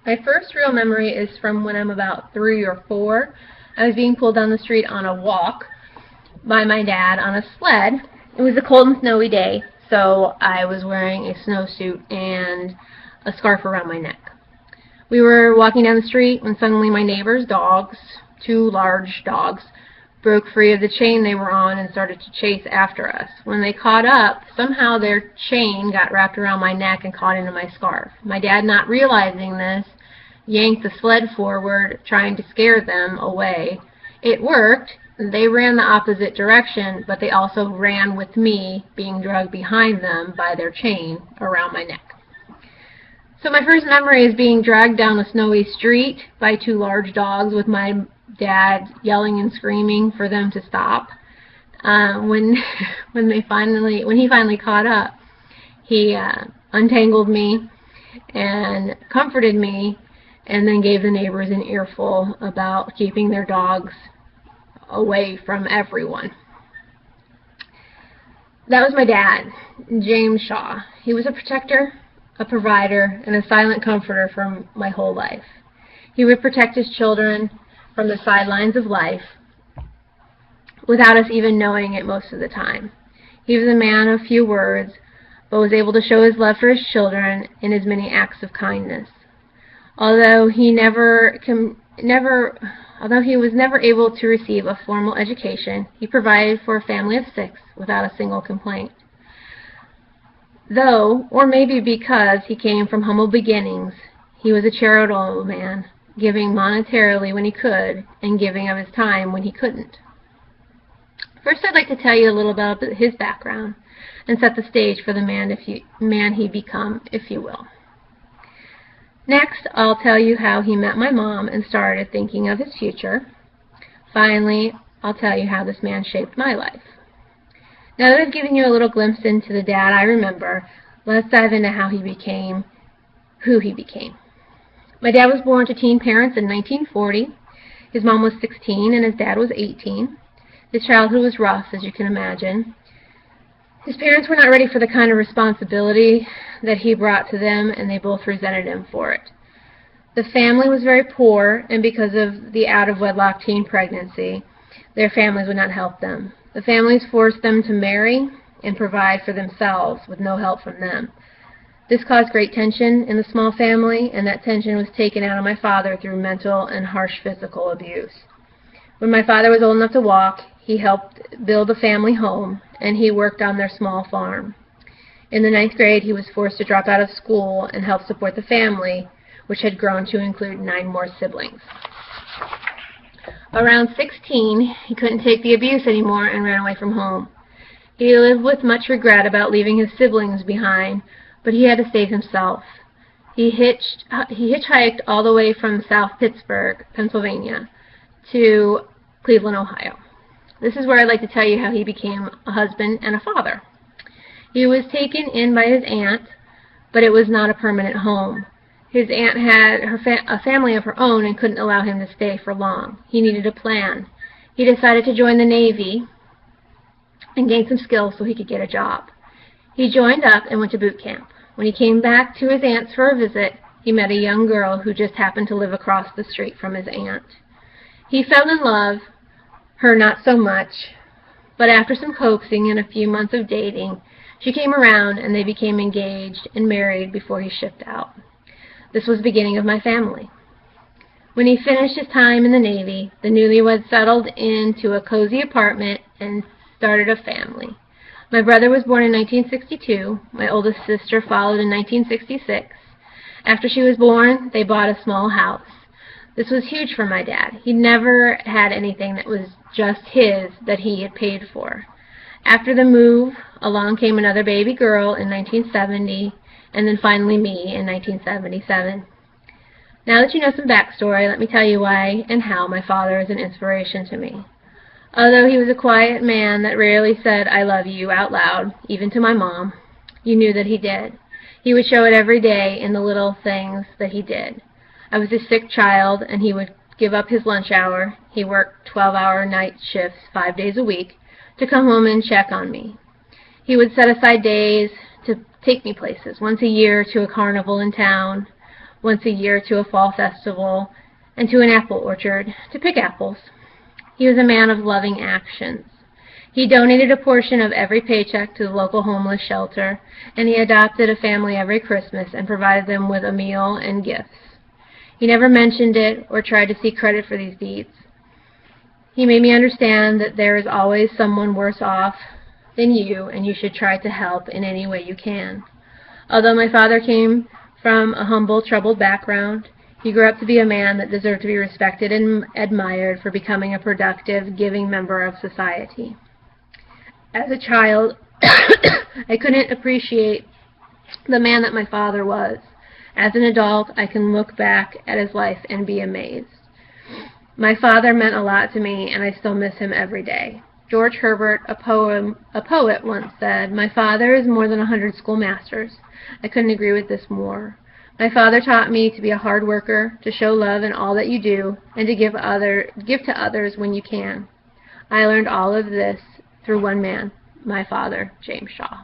My first real memory is from when I'm about 3 or 4. I was being pulled down the street on a walk by my dad on a sled. It was a cold and snowy day, so I was wearing a snowsuit and a scarf around my neck. We were walking down the street when suddenly my neighbor's dogs, 2 large dogs, broke free of the chain they were on and started to chase after us. When they caught up, somehow their chain got wrapped around my neck and caught into my scarf. My dad, not realizing this, yanked the sled forward, trying to scare them away. It worked. They ran the opposite direction, but they also ran with me, being dragged behind them by their chain around my neck. So my first memory is being dragged down a snowy street by 2 large dogs with my dad yelling and screaming for them to stop. When he finally caught up, he untangled me and comforted me, and then gave the neighbors an earful about keeping their dogs away from everyone. That was my dad, James Shaw. He was a protector, a provider, and a silent comforter for my whole life. He would protect his children from the sidelines of life without us even knowing it most of the time. He was a man of few words, but was able to show his love for his children in his many acts of kindness. Although he was never able to receive a formal education, he provided for a family of 6 without a single complaint. Though, or maybe because he came from humble beginnings, he was a charitable man, giving monetarily when he could, and giving of his time when he couldn't. First, I'd like to tell you a little about his background, and set the stage for the man he become, if you will. Next, I'll tell you how he met my mom and started thinking of his future. Finally, I'll tell you how this man shaped my life. Now that I've given you a little glimpse into the dad I remember, let's dive into how he became who he became. My dad was born to teen parents in 1940. His mom was 16 and his dad was 18. His childhood was rough, as you can imagine. His parents were not ready for the kind of responsibility that he brought to them, and they both resented him for it. The family was very poor, and because of the out-of-wedlock teen pregnancy, their families would not help them. The families forced them to marry and provide for themselves with no help from them. This caused great tension in the small family, and that tension was taken out of my father through mental and harsh physical abuse. When my father was old enough to walk, he helped build a family home, and he worked on their small farm. In the 9th grade, he was forced to drop out of school and help support the family, which had grown to include 9 more siblings. Around 16, he couldn't take the abuse anymore and ran away from home. He lived with much regret about leaving his siblings behind, but he had to save himself. He hitchhiked all the way from South Pittsburgh, Pennsylvania, to Cleveland, Ohio. This is where I'd like to tell you how he became a husband and a father. He was taken in by his aunt, but it was not a permanent home. His aunt had a family of her own and couldn't allow him to stay for long. He needed a plan. He decided to join the Navy and gain some skills so he could get a job. He joined up and went to boot camp. When he came back to his aunt's for a visit, he met a young girl who just happened to live across the street from his aunt. He fell in love, her not so much, but after some coaxing and a few months of dating, she came around and they became engaged and married before he shipped out. This was the beginning of my family. When he finished his time in the Navy, the newlyweds settled into a cozy apartment and started a family. My brother was born in 1962. My oldest sister followed in 1966. After she was born, they bought a small house. This was huge for my dad. He never had anything that was just his that he had paid for. After the move, along came another baby girl in 1970, and then finally me in 1977. Now that you know some backstory, let me tell you why and how my father is an inspiration to me. Although he was a quiet man that rarely said, "I love you," out loud, even to my mom, you knew that he did. He would show it every day in the little things that he did. I was a sick child, and he would give up his lunch hour. He worked 12-hour night shifts 5 days a week to come home and check on me. He would set aside days to take me places, once a year to a carnival in town, once a year to a fall festival and to an apple orchard to pick apples. He was a man of loving actions. He donated a portion of every paycheck to the local homeless shelter, and he adopted a family every Christmas and provided them with a meal and gifts. He never mentioned it or tried to seek credit for these deeds. He made me understand that there is always someone worse off than you, and you should try to help in any way you can. Although my father came from a humble, troubled background, he grew up to be a man that deserved to be respected and admired for becoming a productive, giving member of society. As a child, I couldn't appreciate the man that my father was. As an adult, I can look back at his life and be amazed. My father meant a lot to me, and I still miss him every day. George Herbert, a poet, once said, "My father is more than 100 schoolmasters." I couldn't agree with this more. My father taught me to be a hard worker, to show love in all that you do, and to give to others when you can. I learned all of this through one man, my father, James Shaw.